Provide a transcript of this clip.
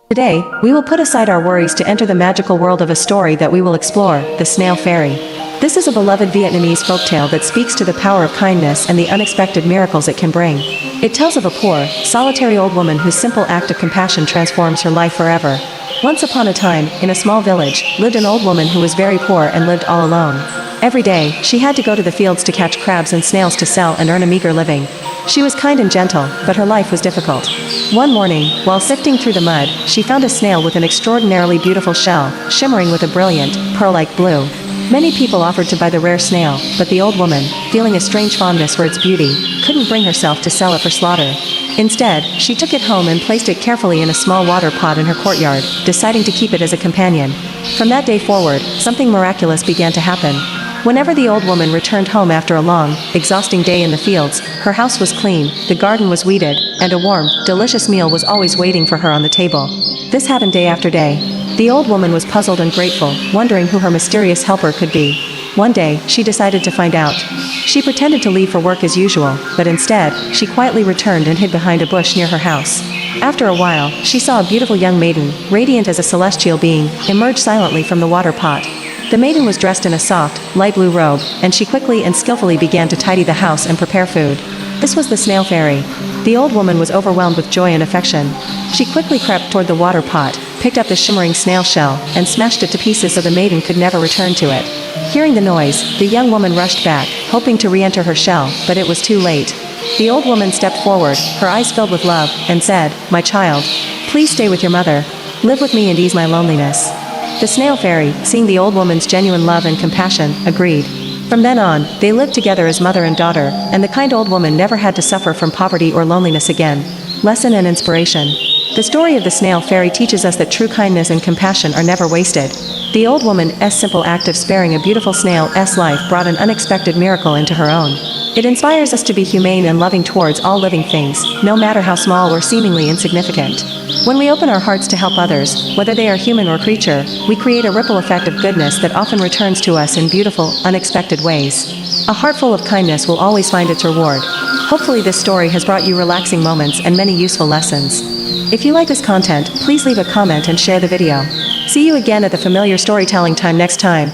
Today, we will put aside our worries to enter the magical world of a story that we will explore, the Snail Fairy. This is a beloved Vietnamese folktale that speaks to the power of kindness and the unexpected miracles it can bring. It tells of a poor, solitary old woman whose simple act of compassion transforms her life forever. Once upon a time, in a small village, lived an old woman who was very poor and lived all alone. Every day, she had to go to the fields to catch crabs and snails to sell and earn a meager living. She was kind and gentle, but her life was difficult. One morning, while sifting through the mud, she found a snail with an extraordinarily beautiful shell, shimmering with a brilliant, pearl-like blue. Many people offered to buy the rare snail, but the old woman, feeling a strange fondness for its beauty, couldn't bring herself to sell it for slaughter. Instead, she took it home and placed it carefully in a small water pot in her courtyard, deciding to keep it as a companion. From that day forward, something miraculous began to happen. Whenever the old woman returned home after a long, exhausting day in the fields, her house was clean, the garden was weeded, and a warm, delicious meal was always waiting for her on the table. This happened day after day. The old woman was puzzled and grateful, wondering who her mysterious helper could be. One day, she decided to find out. She pretended to leave for work as usual, but instead, she quietly returned and hid behind a bush near her house. After a while, she saw a beautiful young maiden, radiant as a celestial being, emerge silently from the water pot. The maiden was dressed in a soft, light blue robe, and she quickly and skillfully began to tidy the house and prepare food. This was the Snail Fairy. The old woman was overwhelmed with joy and affection. She quickly crept toward the water pot, picked up the shimmering snail shell, and smashed it to pieces so the maiden could never return to it. Hearing the noise, the young woman rushed back, hoping to re-enter her shell, but it was too late. The old woman stepped forward, her eyes filled with love, and said, "My child, please stay with your mother. Live with me and ease my loneliness." The Snail Fairy, seeing the old woman's genuine love and compassion, agreed. From then on, they lived together as mother and daughter, and the kind old woman never had to suffer from poverty or loneliness again. Lesson and inspiration. The story of the Snail Fairy teaches us that true kindness and compassion are never wasted. The old woman's simple act of sparing a beautiful snail's life brought an unexpected miracle into her own. It inspires us to be humane and loving towards all living things, no matter how small or seemingly insignificant. When we open our hearts to help others, whether they are human or creature, we create a ripple effect of goodness that often returns to us in beautiful, unexpected ways. A heart full of kindness will always find its reward. Hopefully this story has brought you relaxing moments and many useful lessons. If you like this content, please leave a comment and share the video. See you again at the familiar storytelling time next time.